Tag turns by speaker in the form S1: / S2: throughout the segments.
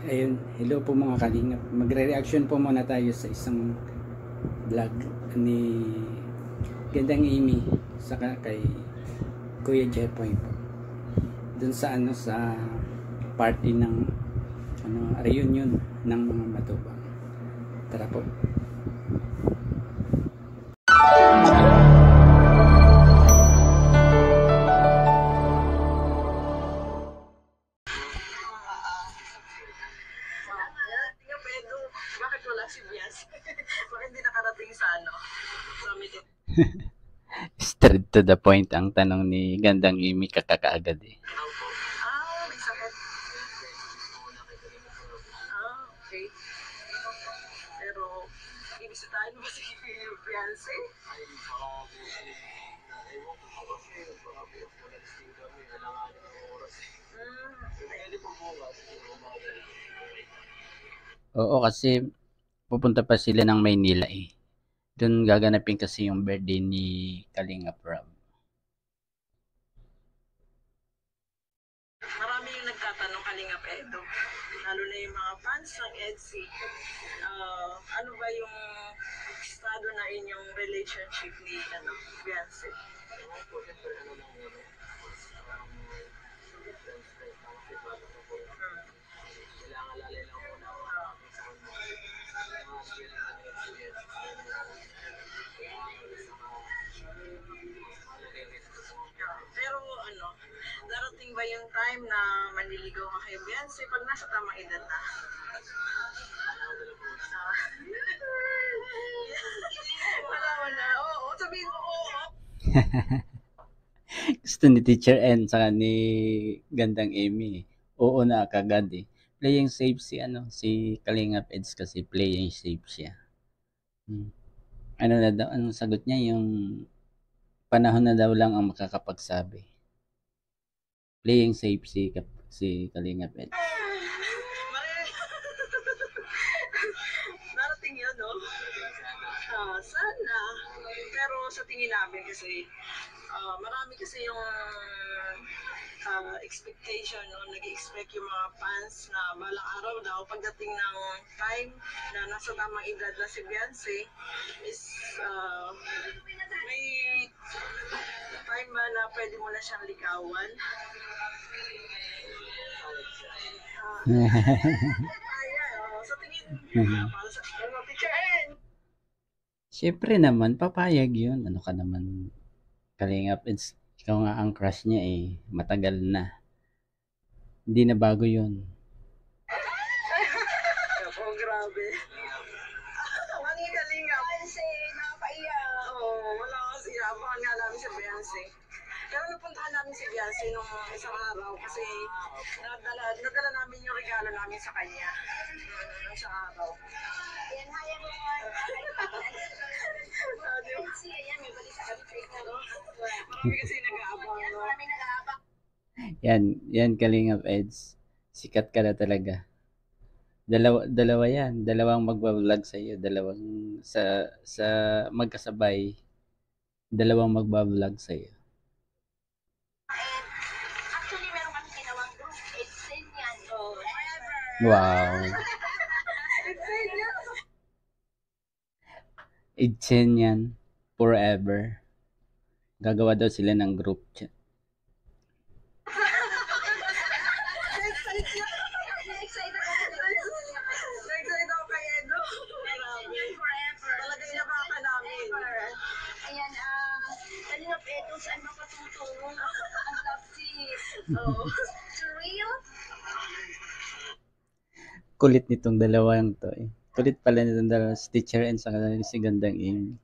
S1: Ayun, hello po mga kalingap. Magre-reaction po muna tayo sa isang vlog ni Gandang Amy saka kay Kuya Jepoy po. Dun sa sa party ng reunion ng mga matubang. Tara po.
S2: Bakit wala si Bias? Bakit hindi nakarating sa summit?
S1: Straight to the point ang tanong ni Gandang Amy kakakaagad eh.
S2: May sakit. Okay. Pero, ibisitahin mo si Beyonce?
S1: Oo, kasi pupunta pa sila ng Maynila eh. Doon gaganapin kasi yung birthday ni Kalingap Rob.
S2: Marami yung nagtatanong Kalingap Edo, lalo na yung mga fans ng EDSI. Ano ba yung estado na inyong relationship ni Beyonce? Pero darating ba yung time na manliligaw ka kay Beyonce pag nasa tamang edad na? Wala mo na. Oo, sabihin mo oo.
S1: Gusto ni Teacher N saka ni Gandang Amy. Oo na kagad eh. Playing safe si Kalingap Eds kasi playing safe siya. Ano na daw, anong sagot niya? Yung panahon na daw lang ang makakapagsabi. Playing safe si Kalingap Eds.
S2: Darating yun, no? Sana. Pero sa tingin namin kasi, marami kasi yung expectation, no? Nag-expect yung mga fans na balang araw daw, pagdating ng time na nasa tamang edad na si Beyonce, is may time ba na pwede mo na siyang ligawan? Sa tingin, para sa Teacher N.
S1: Siyempre naman, papayag yun. Ano ka naman, Kalingap Eds. Ikaw nga ang crush niya eh. Matagal na. Hindi na bago yun.
S2: Oh, grabe. Ang Kalingap. Kasi nakapaiyak. Oo, wala kasi. Abangan nga namin si Beyonce. Pero napuntahan namin si Beyonce nung isang araw kasi nadala namin yung regalo namin sa kanya. Nung isang araw. Yan, haya mo nga. Yan, may balik sa kami. Marami kasi nag-aabang. Marami nag-aabang.
S1: Yan Kalingap Eds. Sikat ka na talaga. Dalawa yan. Dalawang magbablog sa iyo. Dalawang sa magkasabay. Dalawang magbablog sa iyo.
S2: Actually, meron kami ginawang group. It's yan.
S1: Wow. Idsen yan. Forever. Gagawa daw sila ng group chat.
S2: Saan mapatutungo? Ang love surreal?
S1: Kulit nitong dalawang to eh. Kulit pala nitong dalawa. Si Teacher and saka si Gandang Amy.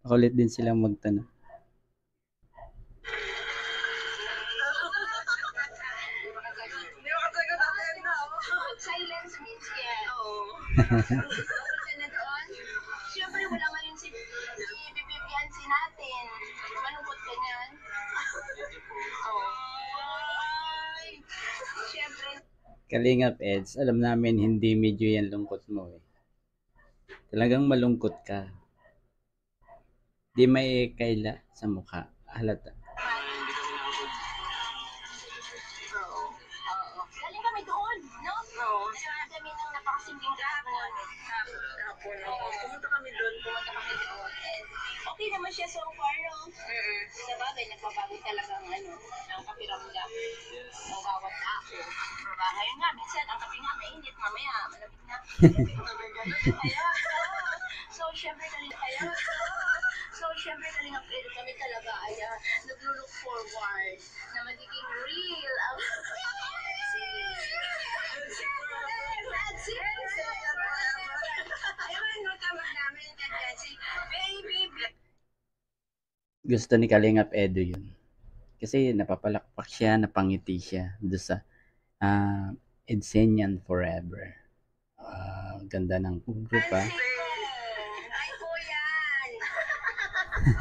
S1: Makulit din silang magtanong.
S2: Silence means yes. Siyempre, wala ngayon si Beyonce natin. Malungkot ka niyan. Siyempre.
S1: Kalingap Eds, alam namin hindi medyo yan lungkot mo eh. Talagang malungkot ka. Di may kaila sa mukha. Halata.
S3: Galing kami doon, no?
S2: Oo.
S3: Kasi kami nang napakasimpleng kahapon.
S2: Kahapon, oo. Pumunta kami doon.
S3: Pumunta kami doon. And okay naman siya so far, no? Sa bagay, nagbabago talaga ang kapiramdam ng bawat tao. Diba? Ngayon nga, minsan, ang kape nga mainit, mamaya, malamig na. So, syempre, kalinga pero kami talaga ay naglo-look forward na magiging real ang
S1: Gusto ni Kalingap Edo yun. Kasi napapalakpak siya, napangiti siya doon sa Edsenyan Forever. Ganda ng group
S3: ay po yan.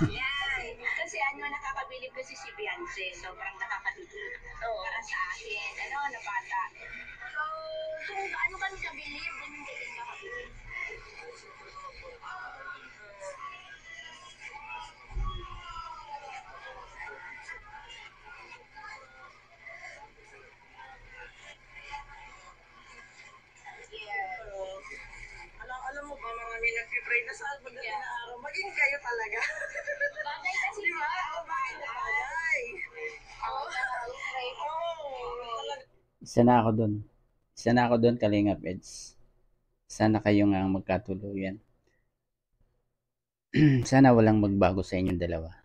S3: Yan. Kasi nakakabilib kasi si Beyonce. Sobrang nakakabilib. Para sa akin. Na bata. So, kung ano kami kabilib, ganun din nakakabilib.
S2: Alam mo ba, marami nagpipray na sa pagdating na araw. Maging kayo talaga.
S3: Bagay kasi
S2: Di ba? Bagay na bagay.
S1: Isa na ako doon, Kalingap Eds. Sana kayo nga magkatuluyan. Sana walang magbago sa inyong dalawa.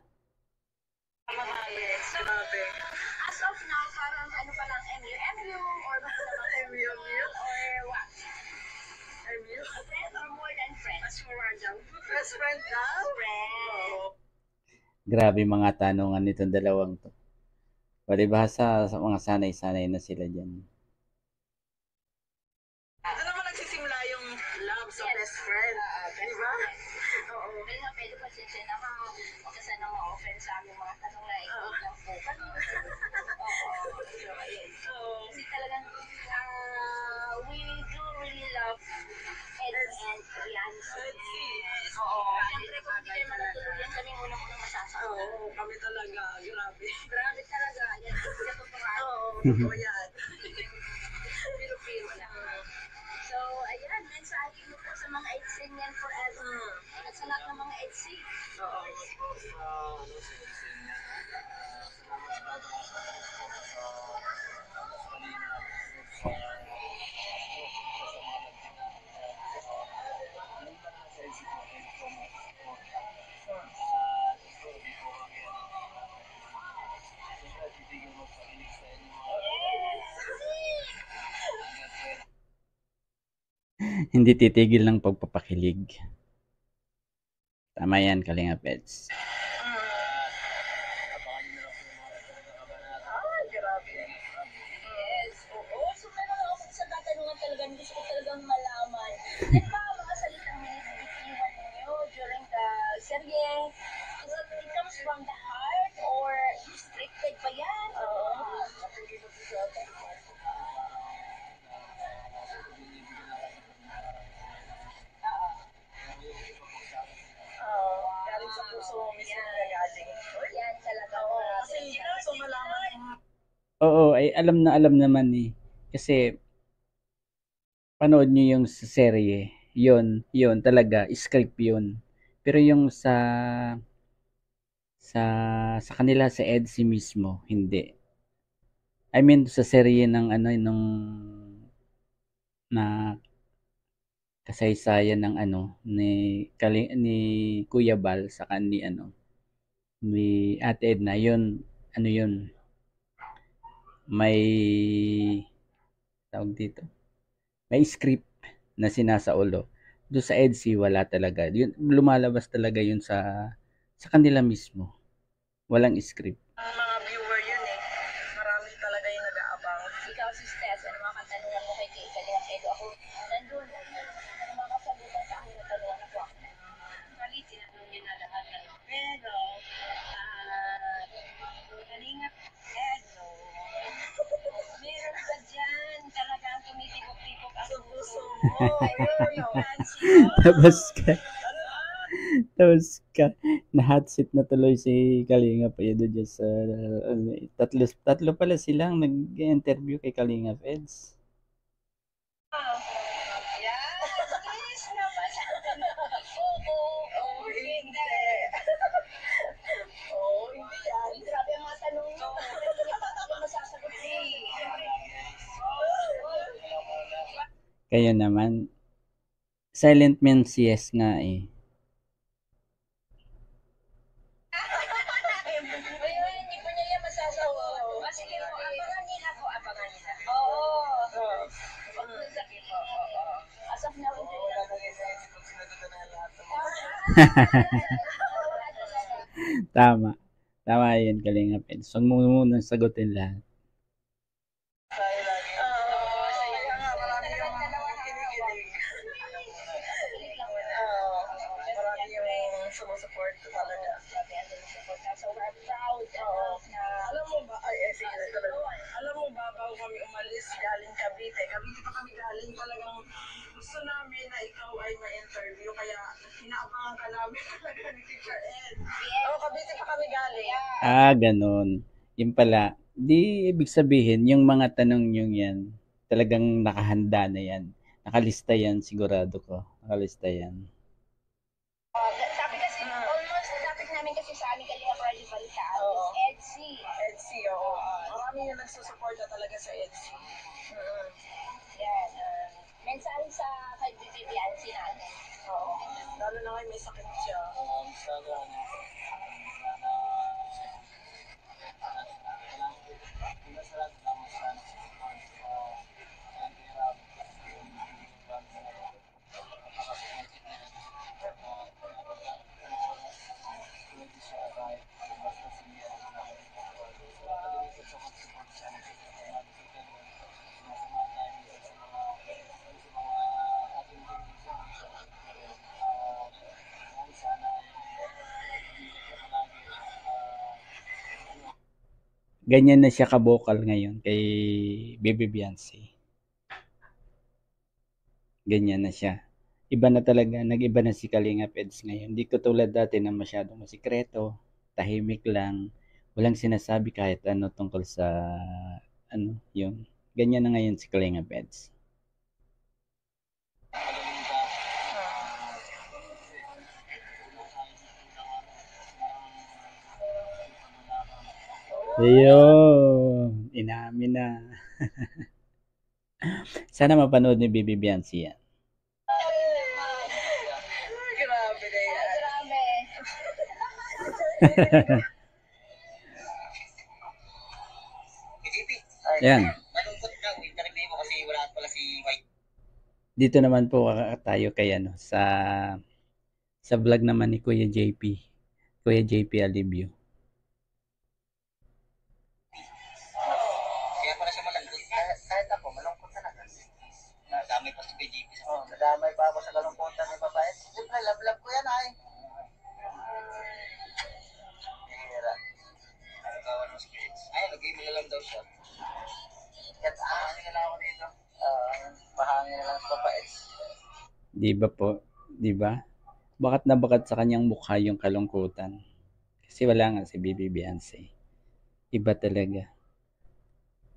S3: As of now, parang pa lang MU or what? A friend or more than friends?
S2: Best friend daw?
S3: Friend.
S1: Grabe mga tanungan nitong dalawang to. O diba sa mga sanay-sanay na sila dyan.
S2: Ano naman nagsisimula yung love sa best friend? Di ba? Oo.
S3: Kaya nga, pwede pasensya na ka. Huwag ka sana ma-offend sa aming mga tanong na ikaw lang po. So, ayun. Kasi talagang, we do really love Ed and Beyonce. Oo. Siyempre, kung hindi kayo manatuluyan, kami unang-unang masasaktan.
S2: Oo, kami talaga. Grabe.
S3: Grabe talaga. Yan, hindi ko parang.
S2: Oo, totoo yan.
S3: Piro-piro lang. So, ayan, mensahe mo po sa mga Edsenyan forever. At sa lahat ng mga Edsi.
S2: Oo.
S1: Hindi titigil ng pagpapakilig. Tama yan, Kalingap Eds.
S2: Grabe.
S3: Yes, oo. So, meron ako sa tatanungan talaga, gusto ko talagang malaman. Yan ba ang mga salitang minibitiwan ninyo during the serye? It comes from the heart or restricted ba yan?
S2: Galing sa puso mo mismo nagagaling.
S3: Yan talaga.
S2: Kasi gusto malaman yung
S1: Oo, ay alam naman eh. Kasi panood nyo yung serye, yun talaga, script yun. Pero yung sa kanila sa EDSI mismo, hindi. I mean sa serye ng nung na kasaysayan ng ni Kuya Bal sa ni Ate Edna, yun may tawag dito. May script na sinasaulo. Doon sa EDSI wala talaga. Yun, lumalabas talaga yun sa kanila mismo. Walang script.
S2: ang mga viewer yun eh. Marami talaga yung nag-aabang.
S3: Ikaw si Stes, ano mga katanungan mo kay Kalingap Edo? Ako, nandun. Ano mga kasagutan sa aking katanungan ako. Mali, tinanong niya na lahat. Pero, Kalingap Edo, meron ka dyan talagang tumitibok-tibok ang puso mo. Ayun, yung fancy mo.
S1: Tapos ka. Na-hot seat na tuloy si Kalingap Edo diyan sa tatlo pala silang nag-interview kay Kalingap Eds.
S3: Yan, please naman. Oo, hindi.
S2: Oo, hindi yan.
S3: Grabe ang mga tanong mo. Hindi masasagot
S1: Kaya naman, silent means yes nga eh.
S3: Ayun, hindi pa niya yan masasagot. Sige po, abangan nila po, abangan nila. Oo. Sabi mo, oo. As of now, hindi na.
S1: Tama. Tama yun, Kalingap Eds. Huwag mo munang sagutin lahat.
S2: Kaya nga, marami yung kinikilig. Marami yung sumusuport talaga.
S3: So we're proud na
S2: Alam mo ba, sige na talaga. Alam mo ba, bago kami umalis galing Cavite pa kami galing, talagang gusto namin na ikaw ay ma-interview, kaya inaabangan ka namin talaga ni Teacher Ed. Cavite pa kami galing.
S1: Ganun. Yun pala. Di ibig sabihin, yung mga tanong nyo yan, talagang nakahanda na yan. Nakalista yan, sigurado ko. Nakalista yan.
S3: sabi kasi, almost topic namin kasi sa aming Kalinga Project Balitaan is EDSI.
S2: EDSI, oo. Marami yung nagsusuporta talaga sa EDSI.
S3: Yan. Mensahe sa kay Bibian natin.
S2: Oo. Lalo na ngayon may sakit siya.
S1: Ganyan na siya ka-vocal ngayon kay Baby Beyonce. Ganyan na siya. Iba na talaga, nag-iba na si Kalingap Eds ngayon. Hindi ko tulad dati na masyadong masikreto, tahimik lang, walang sinasabi kahit ano tungkol sa ano, yung ganyan na ngayon si Kalingap Eds. Ayun, inamin na. Sana mapanood ni Bibi Beyonce yan.
S2: Grabe na yan.
S3: Grabe.
S1: Yan.
S4: Malungkot lang, interview mo kasi wala pala si White.
S1: Dito naman po tayo kay ano, sa vlog naman ni Kuya JP. Kuya JP Alibio.
S4: Kaya pala siya malungkot. Kahit ako, malungkot talaga. Nadamay pa si PGP. Nadamay pa ako sa kalungkutan ni babae. Siyempre, love ko yan ay. Hira. Nagkawan mo si Kids. Ay, nag-game na lang daw siya. Kaya pahangin na lang ako dito. Pahangin na lang sa babae.
S1: Di ba po? Di ba? Bakat na bakat sa kanyang mukha yung kalungkutan. Kasi wala nga si Bibi Beyonce. Iba talaga.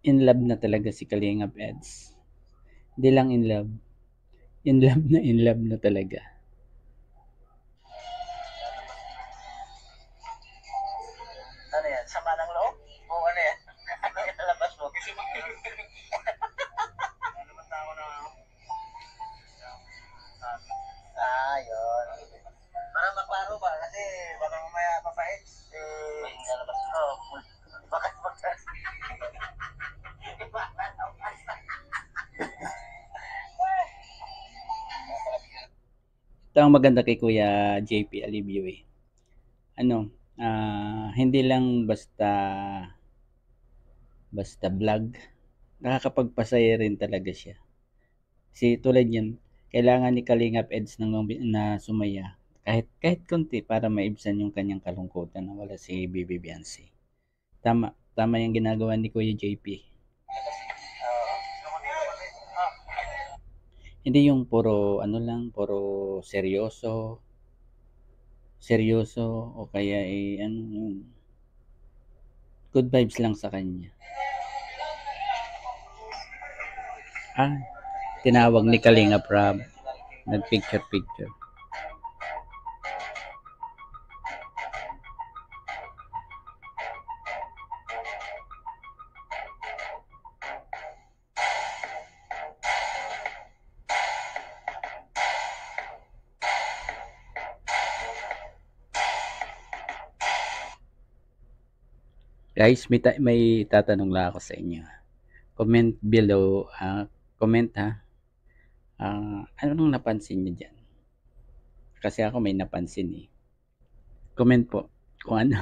S1: In love na talaga si Kalingap Eds. Hindi lang in love. In love na talaga.
S4: Ano yan? Sama ng loob? O ano yan? Ano yung nalabas mo? Ano naman ako na yun. Para maklaro ba? Kasi baka mamaya papait. May nalabas. Baka
S1: Ito ang maganda kay Kuya JP Alibio eh. Ano, hindi lang basta vlog. Nakakapagpasaya rin talaga siya. Kasi tulad yan, kailangan ni Kalingap Eds na sumaya. Kahit konti para maibsan yung kanyang kalungkutan na wala si Bibi Beyonce. Tama yung ginagawa ni Kuya JP. Hindi yung puro seryoso. seryoso o kaya ano, good vibes lang sa kanya. Tinawag ni Kalinga Prab, nag-picture. Guys, may tatanong lang ako sa inyo. Comment below, comment ha. Ano nung napansin niyo dyan? Kasi ako may napansin eh. Comment po kung ano.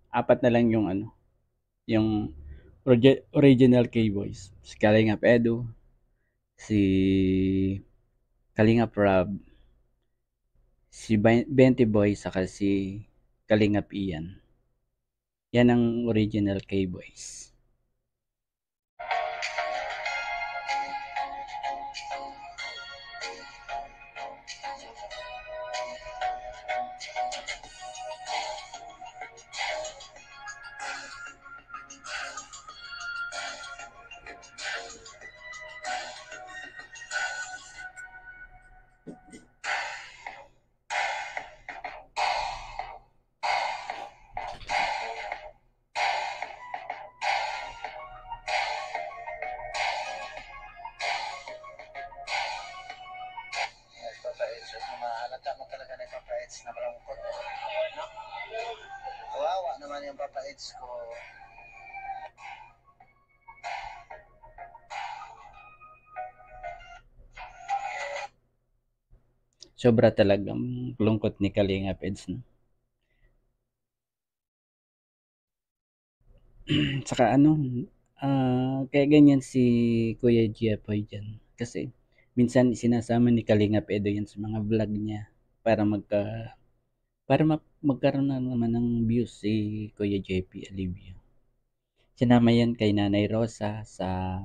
S1: Apat na lang yung yung original K-Boys. Si Kalingap Edu, si Kalingap Rob, si Benti Boy, saka si Kalingap Ian. Yan ang original K-Boys.
S4: Mahalata mo talaga na yung Papa Eds na malungkot. Kawawa naman yung Papa Eds ko.
S1: Sobra talagang lungkot ni Kalingap Eds, no? Saka kaya ganyan si Kuya Jepoy dyan. Kasi minsan sinasama ni Kalingap Edo yan sa mga vlog niya para magkaroon na naman ng views si Kuya JP Alivio. Sinama yan kay Nanay Rosa sa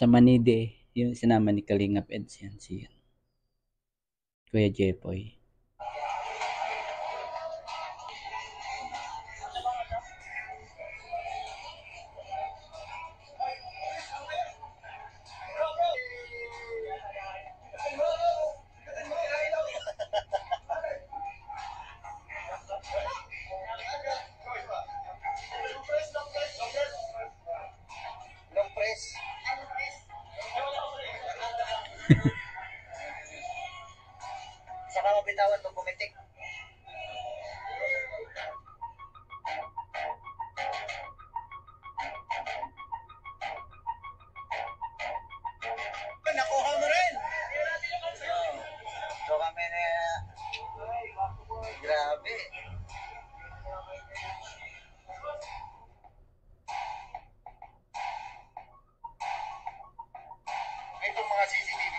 S1: Manide, yung sinama ni Kalingap Eds yan si Kuya Jepoy.
S4: Saka mabitawan pag pumitik. Nakuha mo rin. So kami na grabe. Itong mga CCTV.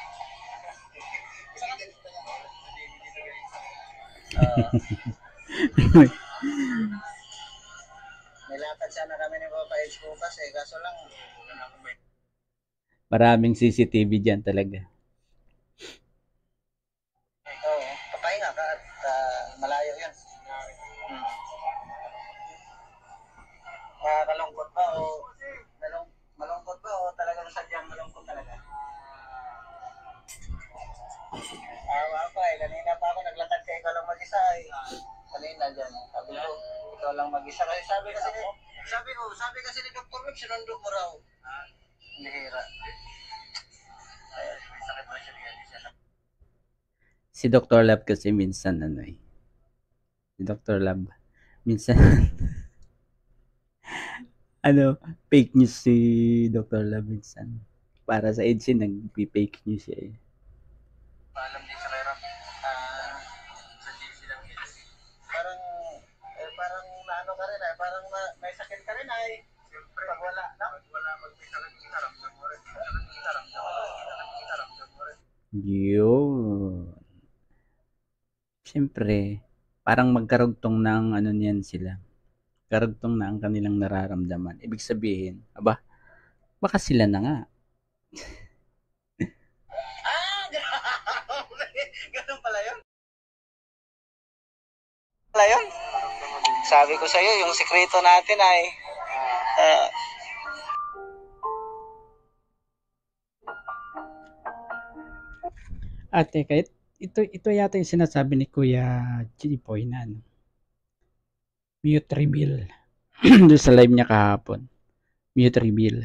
S4: Saka ganito yan. Nilakad sana kami ni Papa Eds bukas kaso lang
S1: Maraming CCTV dyan talaga.
S4: Oo, papahinga ka at malayo yun. Malungkot ba o malungkot ba o talagang sadyang malungkot talaga? Kanina pa ako naglakad kay ikaw lang mag-isa kanina dyan. Sabi ko, ikaw lang mag-isa. Kasi sabi kasi ni Dr. Web, sinundo mo raw. Lihira. Ay, may sakit na siya.
S1: Si Dr. Lab kasi minsan si Dr. Lab minsan fake news si Dr. Lab minsan. Para sa EDSA, nag-fake news siya eh.
S4: Paalam din sa kay Ram. Sa GC lang yun. Parang, parang naano ka rin ay, parang may sakit ka rin ay. Siyempre. Pag wala, no? Wala may sakit kita, ramdam mo rin. Sakit kita, ramdam mo rin. Sakit kita, ramdam mo rin.
S1: Yun. Siyempre, parang magkarugtong ng ano niyan sila. Karugtong na ang kanilang nararamdaman. Ibig sabihin, aba, baka sila na nga.
S4: Ganun pala yun? Pala yun? Sabi ko sa'yo, yung sikreto natin ay
S1: Ate, kahit ito yata yung sinasabi ni Kuya Chipoy na ano, mute reveal. Doon sa live niya kahapon. Mute reveal.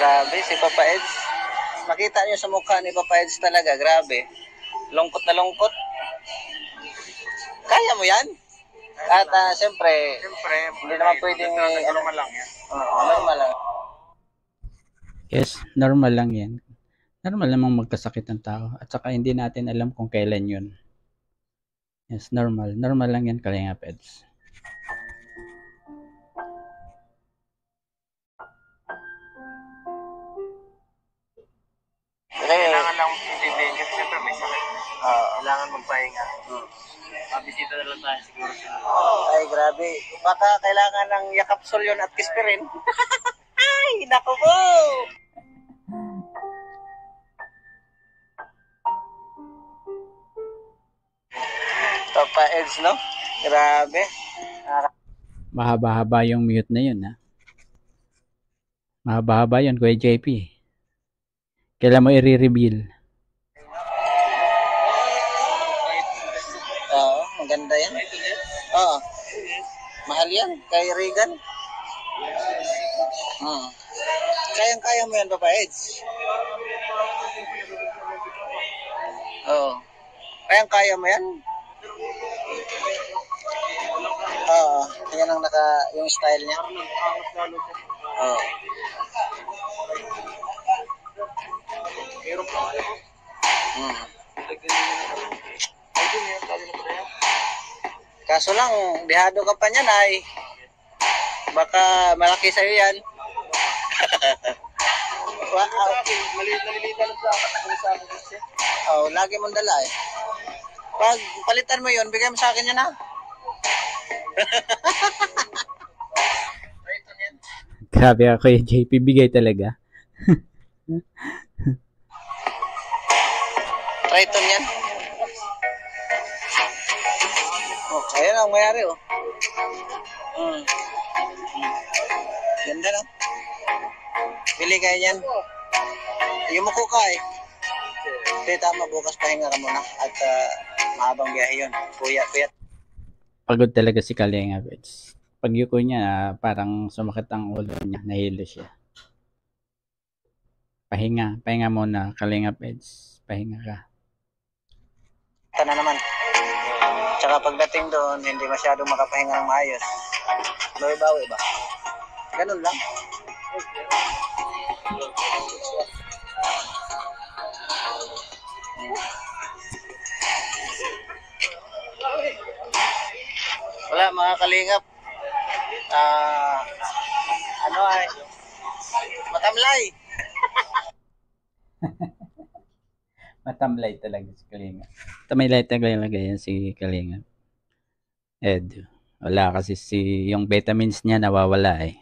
S4: grabe si Papa Eds. Makita niyo sa mukha ni Papa Eds talaga, grabe. Lungkot na lungkot. Kaya mo yan? At siyempre, hindi naman pwedeng normal lang yan. Normal lang.
S1: Yes, normal lang yan. Normal namang magkasakit ng tao. At saka hindi natin alam kung kailan yun. Yes, normal. Normal lang yan, Kalinga Peds.
S4: Kailangan lang intindihin kasi siyempre may sakit. Kailangan magpahinga. Mabisita na lang tayo siguro sila. Ay, grabe. Baka kailangan ng yakapsol yun at kispirin. Ay, naku po! Papa Eds, no? Grabe.
S1: Mahaba-haba yung mute na yun, ha? Mahaba-haba yun, Kuya JP. Kailan mo i-reveal?
S4: Oo, maganda yan. Oo. Mahal yan, kay Regan. Kayang-kaya mo yan, Papa Eds. Oo. Kayang-kaya mo yan. Oo. Yan ang yung style niya. Oo. Kaso lang, dihado ka pa niyan ay baka malaki sa'yo yan. Malilitan sa akin kasi. Oo, lagi mong dala eh. Pag palitan mo yun, bigay mo sa akin yun ha.
S1: Grabe ako Kuya JP, bigay talaga.
S4: Triton yan. Oh, ayan ang mayari oh. Ganda no? Bili kayo yan. Yumuko ka eh. Hindi, tama, bukas pahinga ka muna. At mahabang biyahe yun. Kuya.
S1: Pagod talaga si Kalinga Peds. Pag yuko niya, parang sumakit ang ulo niya, nahilo siya. Pahinga muna, Kalinga Peds. Pahinga ka.
S4: Ito na naman. Tsaka pagdating doon, hindi masyadong makapahinga ng maayos. Bawi-bawi ba? Ganun lang. Wala mga kalingap. Ano ay matamlay.
S1: Matamlay talaga si Kalinga. Tamlay talaga yan si Kalinga. Ed, wala kasi yung vitamins niya nawawala eh.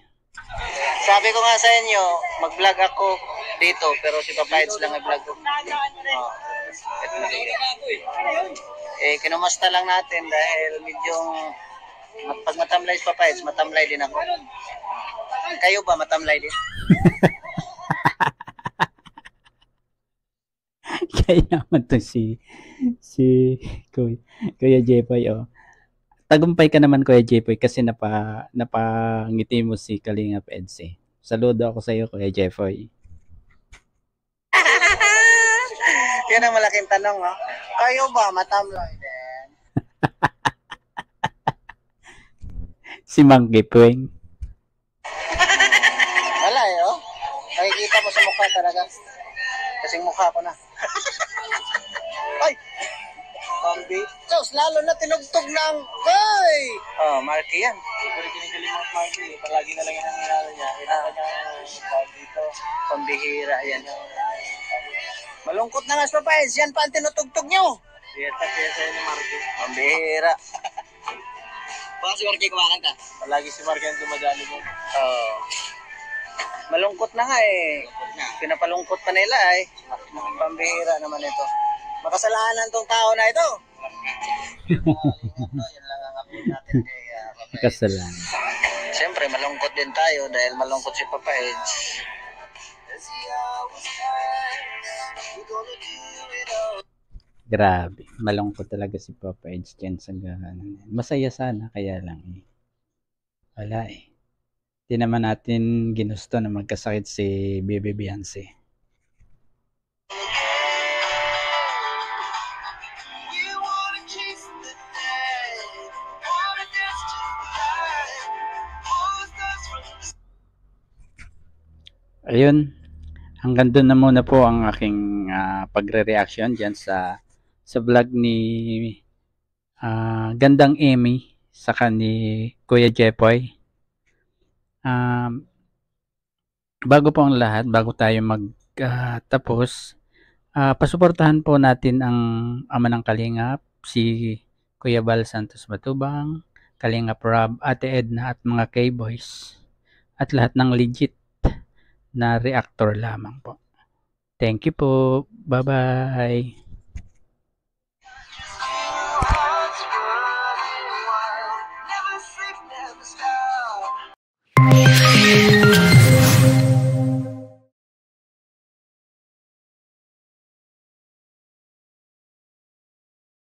S4: Sabi ko nga sa inyo, mag-vlog ako dito, pero si Papa Eds lang i-vlog ko. Kinumasta lang natin dahil medyo pag matamlay si Papa Eds, matamlay din ako. Kayo ba matamlay din?
S1: Kaya naman to si Kuya Jepoy oh. tagumpay ka naman Kuya Jeffoy kasi napangiti mo si Kalingap Edse. Saludo ako sa iyo Kuya Jeffoy.
S4: Yan ang malaking tanong, ha? Kayo ba, matamlay din?
S1: Si Monkey Puwing.
S4: Wala eh, oh. Nakikita mo sa mukha talaga. Kasing mukha ko na. Ay! Pambi. Diyos, lalo na tinugtog ng... Ay! Oh, Marky yan. Kinikilig mo Marky. Palagi na lang yan ang nilalo niya. Kailangan niya dito. Pambihira yan. Malungkot na nga sa papayas. Yan pa ang tinutugtog nyo. Piyeta ni Marky. Pambihira. Baka si Marky kumakanta. Palagi si Marky ang dumadali mo. Oo. Malungkot na nga eh. Pinapalungkot pa nila eh. Pambihira naman ito. Makasalanan tong tao na ito. Yan lang ang update natin kay Papa Edge.
S1: Kasalanan.
S4: Siyempre malungkot din tayo dahil malungkot si Papa Edge.
S1: Grabe, malungkot talaga si Papa Edge dyan sa gano'n. Masaya sana, kaya lang eh. Wala eh. Di naman natin ginusto na magkasakit si Baby Beyonce. Ayun, hanggang doon na muna po ang aking pagre-reaction dyan sa vlog ni Gandang Amy saka ni Kuya Jeffoy. Bago po ang lahat, bago tayo magtapos, pasuportahan po natin ang ama ng Kalingap, si Kuya Bal Santos Matubang, Kalingap Rob, Ate Edna at mga K-Boys at lahat ng legit na reactor lamang po. Thank you po. Bye-bye.